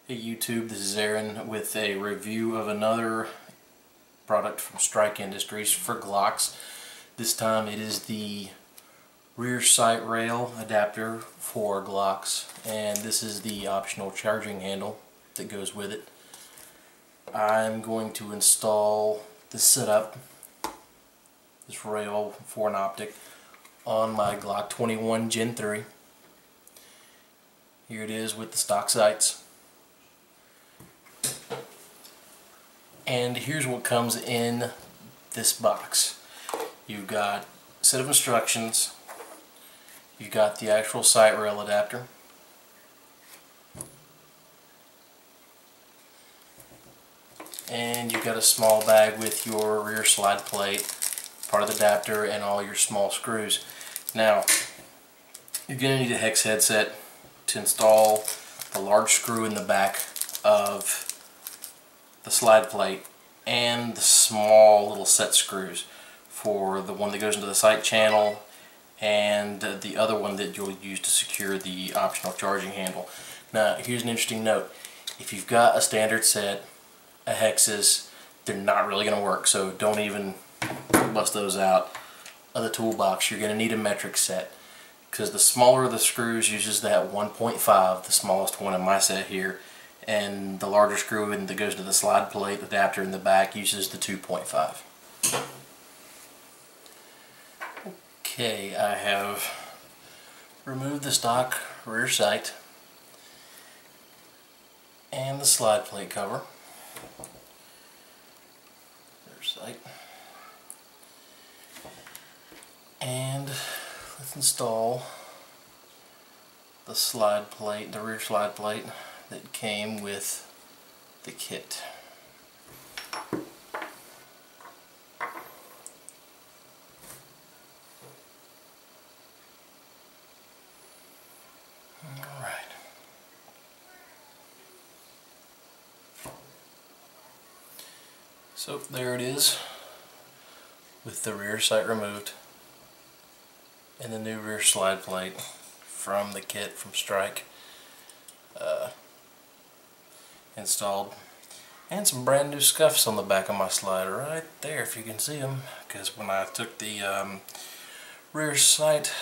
Hey YouTube, this is Aaron with a review of another product from Strike Industries for Glocks. This time it is the rear sight rail adapter for Glocks, and this is the optional charging handle that goes with it. I'm going to install the setup, this rail for an optic, on my Glock 21 Gen 3. Here it is with the stock sights. And here's what comes in this box. You've got a set of instructions, you've got the actual sight rail adapter, and you've got a small bag with your rear slide plate, part of the adapter, and all your small screws. Now, you're going to need a hex headset to install the large screw in the back of the slide plate and the small little set screws for the one that goes into the sight channel and the other one that you'll use to secure the optional charging handle. Now here's an interesting note. If you've got a standard set of hexes, they're not really going to work, so don't even bust those out of the toolbox. You're going to need a metric set, because the smaller of the screws uses that 1.5, the smallest one in my set here, and the larger screw that goes to the slide plate adapter in the back uses the 2.5. Okay, I have removed the stock rear sight and the slide plate cover. Rear sight. And let's install the slide plate, the rear slide plate that came with the kit. Alright. So there it is, with the rear sight removed and the new rear slide plate from the kit from Strike installed, and some brand new scuffs on the back of my slider right there, if you can see them, because when I took the rear sight,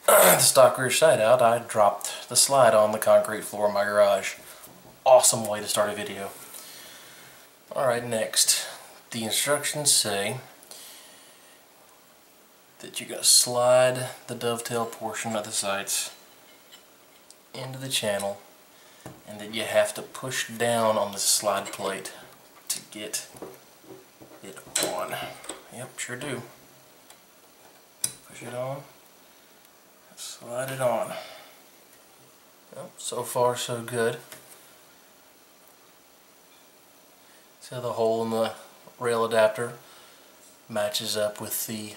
the stock rear sight out, I dropped the slide on the concrete floor of my garage. Awesome way to start a video. Alright, next, the instructions say that you gotta slide the dovetail portion of the sights into the channel, and that you have to push down on the slide plate to get it on. Yep, sure do. Push it on, slide it on. Well, so far so good. So the hole in the rail adapter matches up with the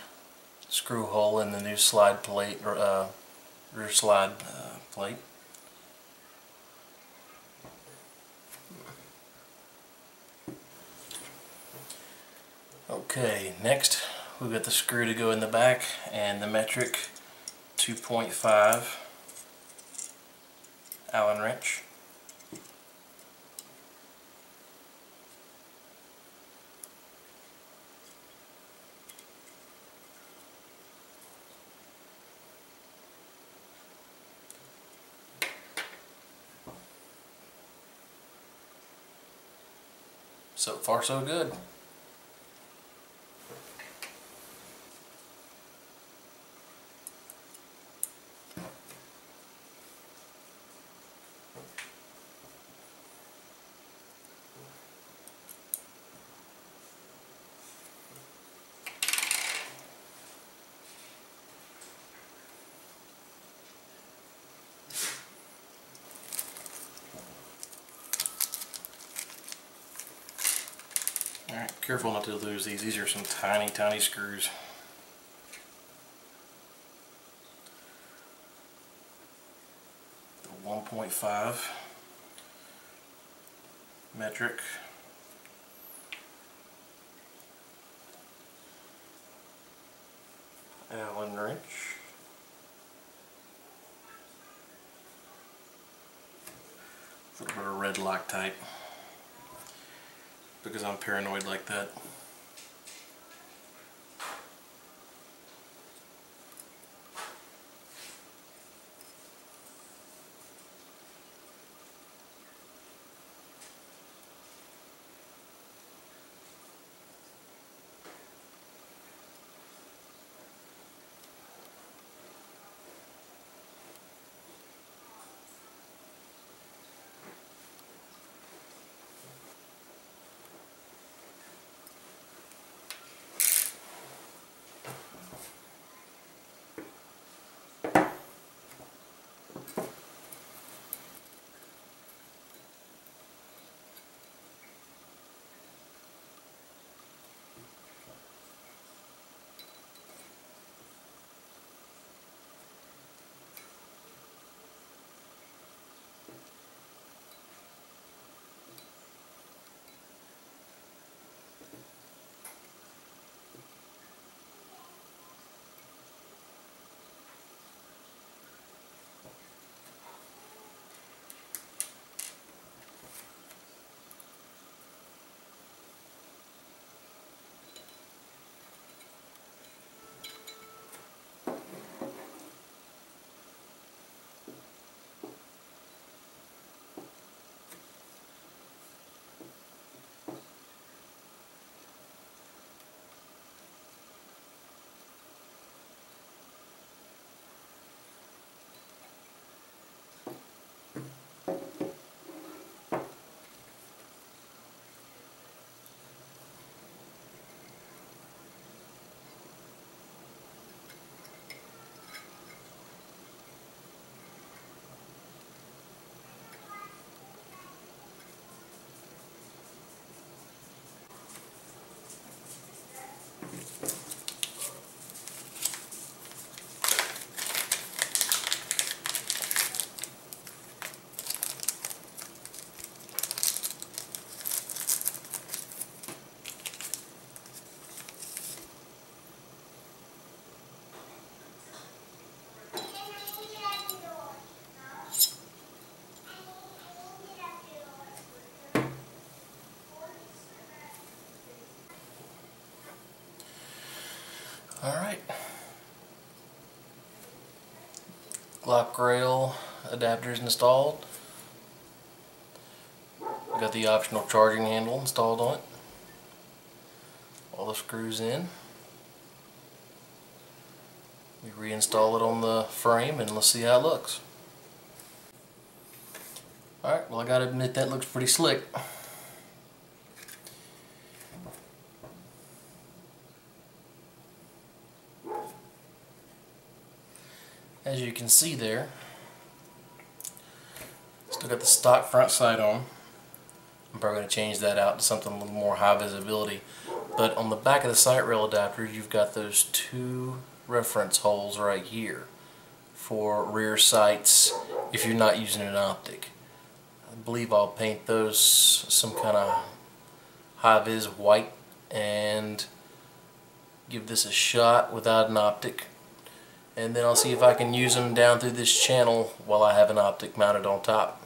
screw hole in the new slide plate, or rear slide plate. Okay, next we've got the screw to go in the back and the metric 2.5 Allen wrench. So far so good. Alright, careful not to lose these. These are some tiny, tiny screws. The 1.5 metric. Allen wrench. A little bit of red Loctite because I'm paranoid like that. Alright, Glock rail adapters installed. We got the optional charging handle installed on it. All the screws in. We reinstall it on the frame and let's see how it looks. Alright, well I gotta admit that looks pretty slick. As you can see there, still got the stock front sight on. I'm probably going to change that out to something a little more high visibility. But on the back of the sight rail adapter, you've got those two reference holes right here for rear sights if you're not using an optic. I believe I'll paint those some kind of high vis white and give this a shot without an optic. And then I'll see if I can use them down through this channel while I have an optic mounted on top.